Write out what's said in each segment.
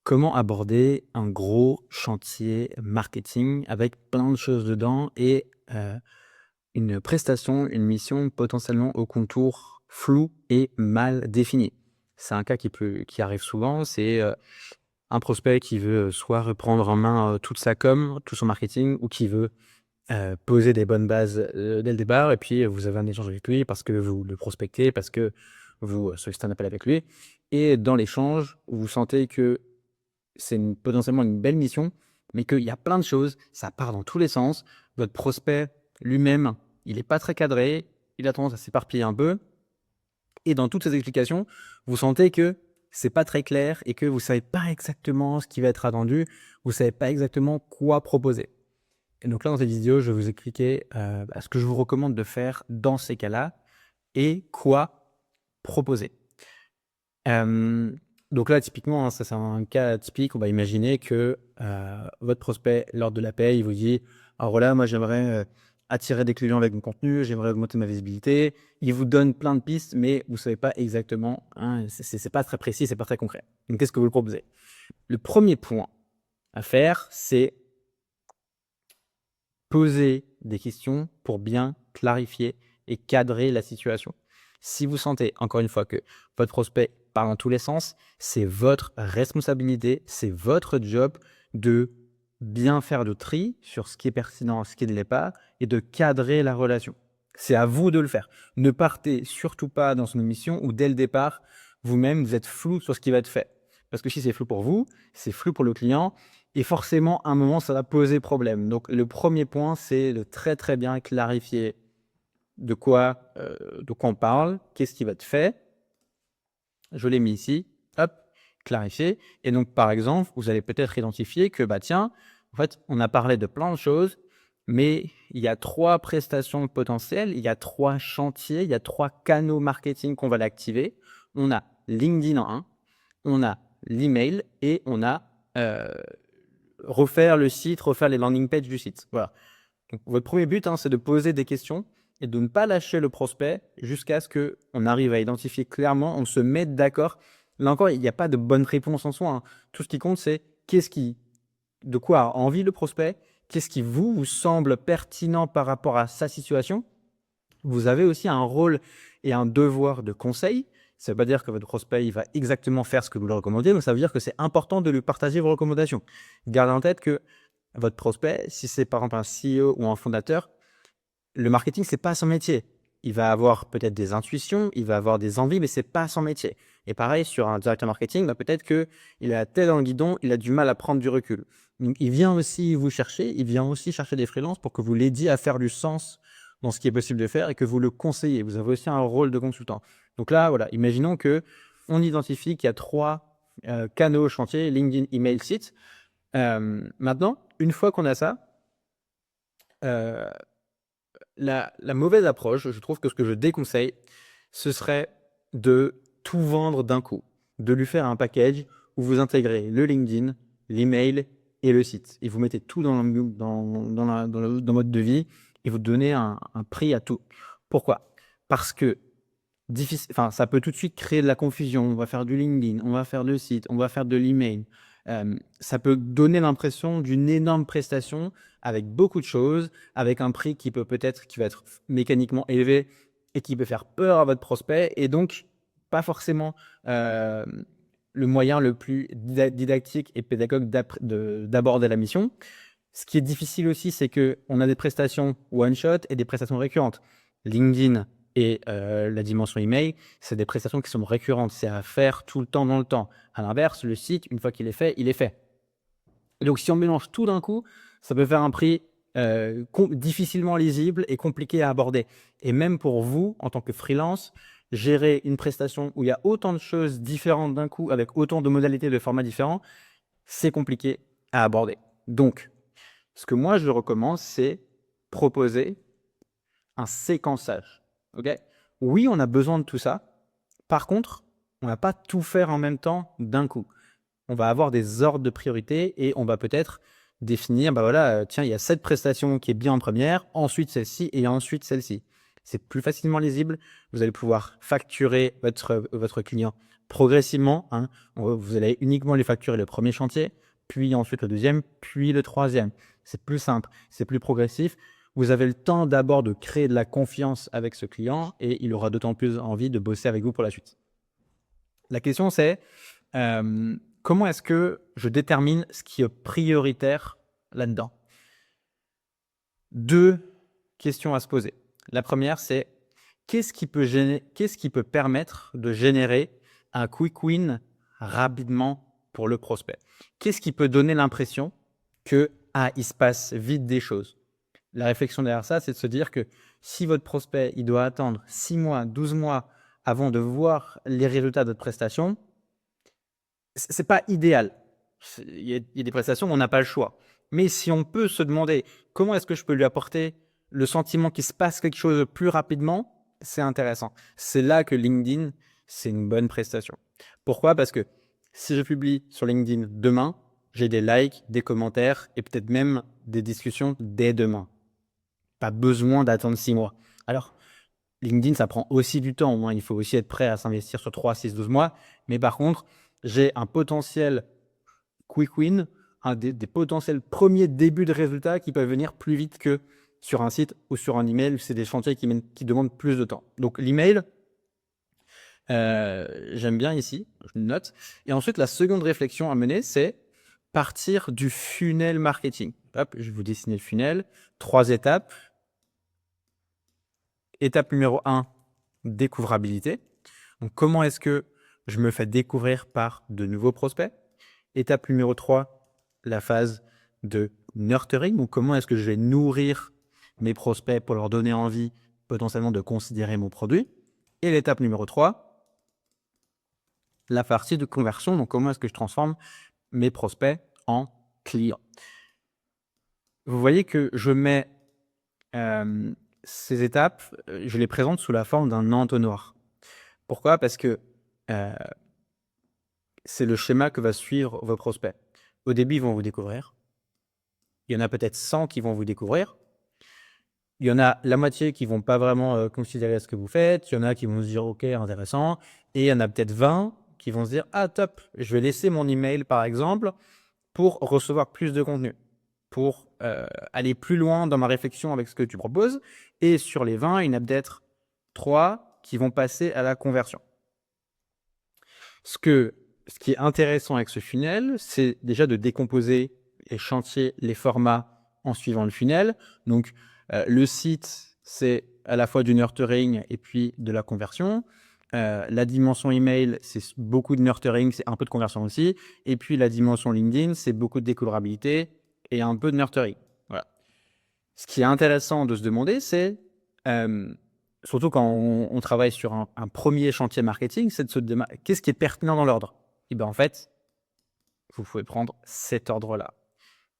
Comment aborder un gros chantier marketing avec plein de choses dedans et une prestation, une mission potentiellement aux contours flous et mal définis? C'est un cas qui arrive souvent, c'est, un prospect qui veut, soit reprendre en main, toute sa com, tout son marketing ou qui veut, poser des bonnes bases, dès le départ et puis, vous avez un échange avec lui parce que vous le prospectez, parce que vous, sollicitez un appel avec lui et dans l'échange, vous sentez que c'est potentiellement une belle mission, mais qu'il y a plein de choses, ça part dans tous les sens. Votre prospect lui-même, il n'est pas très cadré, il a tendance à s'éparpiller un peu. Et dans toutes ces explications, vous sentez que c'est pas très clair et que vous savez pas exactement ce qui va être attendu, vous savez pas exactement quoi proposer. Et donc là, dans cette vidéo, je vais vous expliquer ce que je vous recommande de faire dans ces cas-là et quoi proposer. Donc là, typiquement, ça c'est un cas typique. On va imaginer que, votre prospect, lors de la paie, il vous dit: «Alors voilà, moi j'aimerais, attirer des clients avec mon contenu, j'aimerais augmenter ma visibilité». Il vous donne plein de pistes, mais vous savez pas exactement, hein, c'est pas très précis, c'est pas très concret. Donc qu'est-ce que vous lui proposez? Le premier point à faire, c'est poser des questions pour bien clarifier et cadrer la situation. Si vous sentez, encore une fois, que votre prospect part dans tous les sens, c'est votre responsabilité, c'est votre job de bien faire le tri sur ce qui est pertinent, ce qui ne l'est pas, et de cadrer la relation. C'est à vous de le faire. Ne partez surtout pas dans une mission où, dès le départ, vous-même, vous êtes flou sur ce qui va être fait. Parce que si c'est flou pour vous, c'est flou pour le client, et forcément, à un moment, ça va poser problème. Donc le premier point, c'est de très, très bien clarifier de quoi on parle, qu'est-ce qui va être fait. Je l'ai mis ici, hop, clarifier. Et donc, par exemple, vous allez peut-être identifier que, bah tiens, en fait, on a parlé de plein de choses, mais il y a 3 prestations potentielles, il y a 3 chantiers, il y a 3 canaux marketing qu'on va l'activer. On a LinkedIn en 1, on a l'email et on a, heu refaire le site, refaire les landing pages du site. Voilà. Donc votre premier but, hein, c'est de poser des questions et de ne pas lâcher le prospect jusqu'à ce qu'on arrive à identifier clairement, on se mette d'accord. Là encore, il n'y a pas de bonne réponse en soi, hein. Tout ce qui compte, c'est de quoi a envie le prospect, qu'est-ce qui vous semble pertinent par rapport à sa situation. Vous avez aussi un rôle et un devoir de conseil. Ça ne veut pas dire que votre prospect il va exactement faire ce que vous lui recommandez, donc ça veut dire que c'est important de lui partager vos recommandations. Gardez en tête que votre prospect, si c'est par exemple un CEO ou un fondateur, le marketing, c'est pas son métier. Il va avoir peut-être des intuitions, il va avoir des envies, mais c'est pas son métier. Et pareil, sur un directeur marketing, bah, peut-être qu'il a la tête dans le guidon, il a du mal à prendre du recul. Donc, il vient aussi vous chercher, il vient aussi chercher des freelances pour que vous l'aidiez à faire du sens dans ce qui est possible de faire et que vous le conseillez. Vous avez aussi un rôle de consultant. Donc là, voilà, imaginons que on identifie qu'il y a 3 canaux chantier, LinkedIn, email, site. Maintenant, une fois qu'on a ça, heu la mauvaise approche, je trouve que ce que je déconseille, ce serait de tout vendre d'un coup. De lui faire un package où vous intégrez le LinkedIn, l'email et le site et vous mettez tout dans votre devis et vous donnez un prix à tout. Pourquoi? Parce que ça peut tout de suite créer de la confusion. On va faire du LinkedIn, on va faire le site, on va faire de l'email. Ça peut donner l'impression d'une énorme prestation avec beaucoup de choses, avec un prix qui va être mécaniquement élevé et qui peut faire peur à votre prospect et donc pas forcément, le moyen le plus didactique et pédagogue d'aborder la mission. Ce qui est difficile aussi, c'est qu'on a des prestations one shot et des prestations récurrentes. LinkedIn et la dimension email, c'est des prestations qui sont récurrentes, c'est à faire tout le temps dans le temps. À l'inverse, le site, une fois qu'il est fait, il est fait. Et donc si on mélange tout d'un coup, ça peut faire un prix, difficilement lisible et compliqué à aborder. Et même pour vous, en tant que freelance, gérer une prestation où il y a autant de choses différentes d'un coup, avec autant de modalités, de formats différents, c'est compliqué à aborder. Donc ce que moi je recommande, c'est proposer un séquençage. OK? Oui, on a besoin de tout ça. Par contre, on va pas tout faire en même temps d'un coup. On va avoir des ordres de priorité et on va peut-être définir, bah voilà, tiens, il y a cette prestation qui est bien en première, ensuite celle-ci et ensuite celle-ci. C'est plus facilement lisible. Vous allez pouvoir facturer votre client progressivement, hein, vous allez uniquement les facturer le premier chantier, puis ensuite le deuxième, puis le troisième. C'est plus simple, c'est plus progressif. Vous avez le temps d'abord de créer de la confiance avec ce client et il aura d'autant plus envie de bosser avec vous pour la suite. La question c'est, comment est-ce que je détermine ce qui est prioritaire là-dedans? 2 questions à se poser. La première, c'est qu'est-ce qui peut permettre de générer un quick win rapidement pour le prospect? Qu'est-ce qui peut donner l'impression que il se passe vite des choses? La réflexion derrière ça, c'est de se dire que si votre prospect, il doit attendre 6 mois, 12 mois avant de voir les résultats de votre prestation, c'est pas idéal. Il y a des prestations où on n'a pas le choix. Mais si on peut se demander comment est-ce que je peux lui apporter le sentiment qu'il se passe quelque chose plus rapidement, c'est intéressant. C'est là que LinkedIn, c'est une bonne prestation. Pourquoi? Parce que si je publie sur LinkedIn demain, j'ai des likes, des commentaires et peut-être même des discussions dès demain. Pas besoin d'attendre 6 mois. Alors, LinkedIn, ça prend aussi du temps. Il faut aussi être prêt à s'investir sur 3, 6, 12 mois. Mais par contre, j'ai un potentiel quick win, des potentiels premiers débuts de résultats qui peuvent venir plus vite que sur un site ou sur un email. C'est des chantiers qui demandent plus de temps. Donc l'email, j'aime bien ici, je note. Et ensuite, la seconde réflexion à mener, c'est partir du funnel marketing. Hop, je vais vous dessiner le funnel. 3 étapes. Étape numéro 1, découvrabilité. Donc, comment est-ce que je me fais découvrir par de nouveaux prospects? Étape numéro 3, la phase de nurturing. Donc, comment est-ce que je vais nourrir mes prospects pour leur donner envie potentiellement de considérer mon produit? Et l'étape numéro 3, la partie de conversion. Donc, comment est-ce que je transforme mes prospects en clients? Vous voyez que je mets ces étapes, je les présente sous la forme d'un entonnoir. Pourquoi? Parce que c'est le schéma que va suivre vos prospects. Au début, ils vont vous découvrir. Il y en a peut-être 100 qui vont vous découvrir. Il y en a la moitié qui vont pas vraiment considérer ce que vous faites. Il y en a qui vont se dire OK, intéressant. Et il y en a peut-être 20 qui vont se dire ah top, je vais laisser mon email par exemple pour recevoir plus de contenu, pour aller plus loin dans ma réflexion avec ce que tu proposes. Et sur les 20, il y en a peut-être 3 qui vont passer à la conversion. Ce qui est intéressant avec ce funnel, c'est déjà de décomposer les chantiers, les formats en suivant le funnel. Donc, le site, c'est à la fois du nurturing et puis de la conversion. La dimension email, c'est beaucoup de nurturing, c'est un peu de conversion aussi. Et puis, la dimension LinkedIn, c'est beaucoup de découvrabilité et un peu de nurturing. Voilà. Ce qui est intéressant de se demander, c'est surtout quand on travaille sur un premier chantier marketing, c'est de se demander qu'est-ce qui est pertinent dans l'ordre. Et bien en fait, vous pouvez prendre cet ordre-là.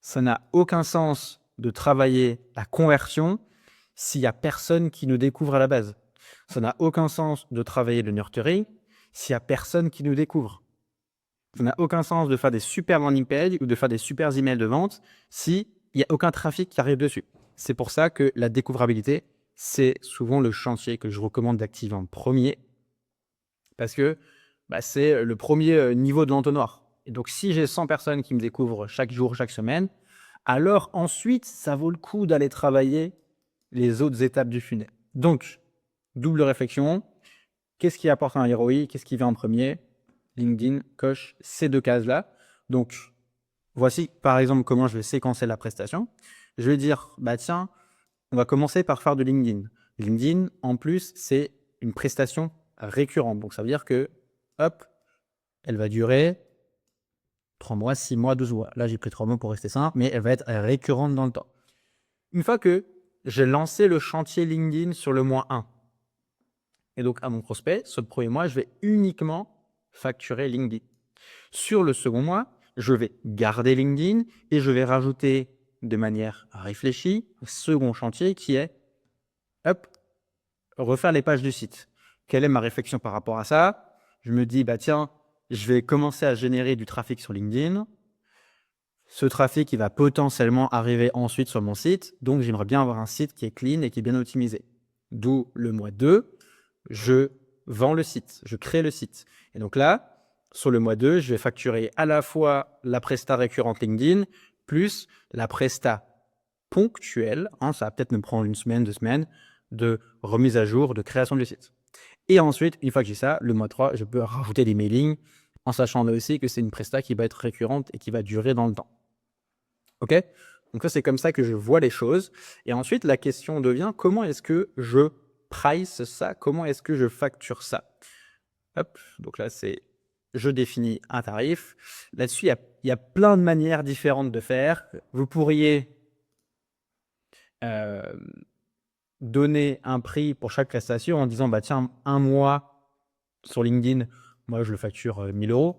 Ça n'a aucun sens de travailler la conversion s'il n'y a personne qui nous découvre à la base. Ça n'a aucun sens de travailler le nurturing s'il n'y a personne qui nous découvre. Ça n'a aucun sens de faire des super landing pages ou de faire des super emails de vente s'il n'y a aucun trafic qui arrive dessus. C'est pour ça que la découvrabilité, c'est souvent le chantier que je recommande d'activer en premier parce que c'est le premier niveau de l'entonnoir. Et donc, si j'ai 100 personnes qui me découvrent chaque jour, chaque semaine, alors ensuite, ça vaut le coup d'aller travailler les autres étapes du funnel. Donc, double réflexion. Qu'est-ce qui apporte un ROI? Qu'est-ce qui vient en premier? LinkedIn coche ces 2 cases-là. Donc, voici par exemple comment je vais séquencer la prestation. Je vais dire, tiens, on va commencer par faire de LinkedIn. LinkedIn, en plus, c'est une prestation récurrente. Donc, ça veut dire que, hop, elle va durer 3 mois, 6 mois, 12 mois. Là, j'ai pris 3 mois pour rester simple, mais elle va être récurrente dans le temps. Une fois que j'ai lancé le chantier LinkedIn sur le mois 1, et donc à mon prospect, ce premier mois, je vais uniquement facturer LinkedIn. Sur le second mois, je vais garder LinkedIn et je vais rajouter de manière réfléchie un second chantier qui est refaire les pages du site. Quelle est ma réflexion par rapport à ça? Je me dis, tiens, je vais commencer à générer du trafic sur LinkedIn. Ce trafic, il va potentiellement arriver ensuite sur mon site. Donc, j'aimerais bien avoir un site qui est clean et qui est bien optimisé. D'où le mois 2, je vends le site, je crée le site. Et donc là, sur le mois 2, je vais facturer à la fois la presta récurrente LinkedIn plus la presta ponctuelle, hein, ça va peut-être me prendre 1 semaine, 2 semaines, de remise à jour, de création du site. Et ensuite, une fois que j'ai ça, le mois 3, je peux rajouter des mailings en sachant là aussi que c'est une presta qui va être récurrente et qui va durer dans le temps. OK? Donc ça, c'est comme ça que je vois les choses. Et ensuite, la question devient comment est-ce que je price ça? Comment est-ce que je facture ça? Hop, donc là, c'est je définis un tarif. Là-dessus, il y a plein de manières différentes de faire. Vous pourriez donner un prix pour chaque prestation en disant, bah tiens, un mois sur LinkedIn, moi, je le facture 1 000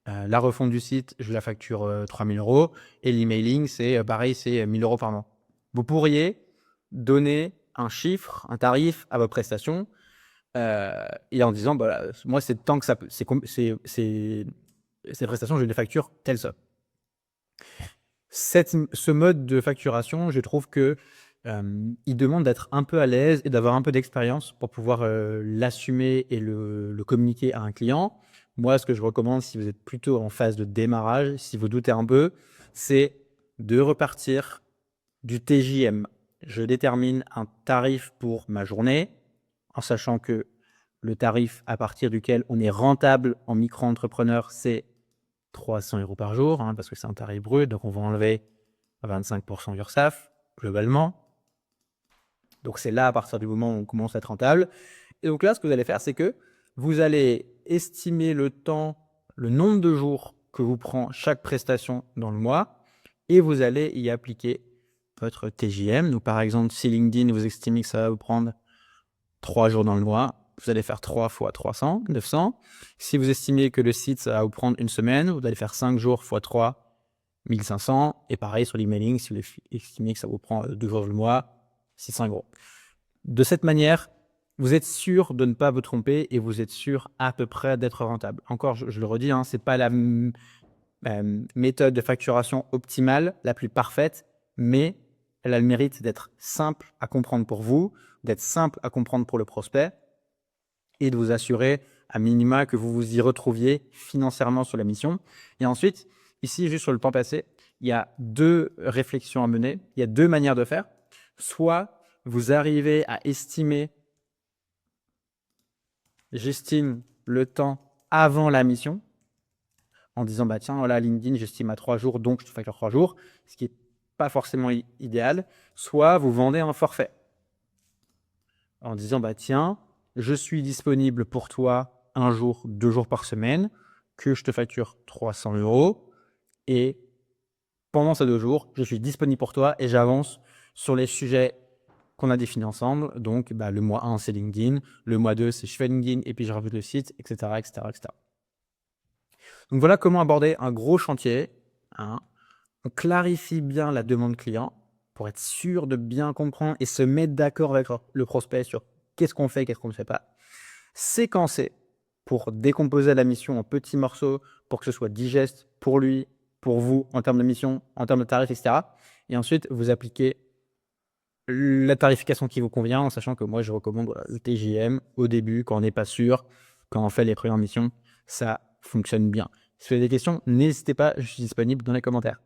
€. La refonte du site, je la facture 3 000 €. Et l'emailing, c'est pareil, c'est 1 000 € par mois. Vous pourriez donner un chiffre, un tarif à vos prestations et en disant, bah, moi, c'est tant que ça peut, ces prestations, je les facture telle somme. Ce mode de facturation, je trouve que il demande d'être un peu à l'aise et d'avoir un peu d'expérience pour pouvoir l'assumer et le communiquer à un client. Moi, ce que je recommande, si vous êtes plutôt en phase de démarrage, si vous doutez un peu, c'est de repartir du TJM. Je détermine un tarif pour ma journée, en sachant que le tarif à partir duquel on est rentable en micro-entrepreneur, c'est 300 € par jour, hein, parce que c'est un tarif brut, donc on va enlever 25% d'URSSAF, globalement. Donc c'est là, à partir du moment où on commence à être rentable. Et donc là, ce que vous allez faire, c'est que vous allez estimer le temps, le nombre de jours que vous prend chaque prestation dans le mois, et vous allez y appliquer votre TJM. Donc par exemple, si LinkedIn, vous estimez que ça va vous prendre 3 jours dans le mois, vous allez faire 3 fois 300, 900. Si vous estimez que le site, ça va vous prendre 1 semaine, vous allez faire 5 jours fois 3, 1500. Et pareil sur l'emailing, si vous estimez que ça vous prend 2 jours le mois, 600 €. De cette manière, vous êtes sûr de ne pas vous tromper et vous êtes sûr à peu près d'être rentable. Encore, je le redis, hein, ce n'est pas la méthode de facturation optimale, la plus parfaite, mais elle a le mérite d'être simple à comprendre pour vous, d'être simple à comprendre pour le prospect et de vous assurer à minima que vous vous y retrouviez financièrement sur la mission. Et ensuite, ici, juste sur le temps passé, il y a 2 réflexions à mener, il y a 2 manières de faire. Soit vous arrivez à estimer, j'estime le temps avant la mission, en disant, bah tiens, voilà, LinkedIn, j'estime à 3 jours, donc je te facture 3 jours, ce qui n'est pas forcément idéal. Soit vous vendez un forfait, en disant, bah tiens, je suis disponible pour toi 1 jour, 2 jours par semaine, que je te facture 300 €. Et pendant ces 2 jours, je suis disponible pour toi et j'avance sur les sujets qu'on a définis ensemble. Donc, bah, le mois 1, c'est LinkedIn. Le mois 2, c'est je fais LinkedIn et puis je rajoute le site, etc., etc., etc. Donc, voilà comment aborder un gros chantier, hein. On clarifie bien la demande client pour être sûr de bien comprendre et se mettre d'accord avec le prospect sur qu'est-ce qu'on fait, qu'est-ce qu'on ne fait pas. Séquencer pour décomposer la mission en petits morceaux pour que ce soit digeste pour lui, pour vous, en termes de mission, en termes de tarifs, etc. Et ensuite, vous appliquez la tarification qui vous convient, en sachant que moi, je recommande le TJM au début, quand on n'est pas sûr, quand on fait les premières missions, ça fonctionne bien. Si vous avez des questions, n'hésitez pas, je suis disponible dans les commentaires.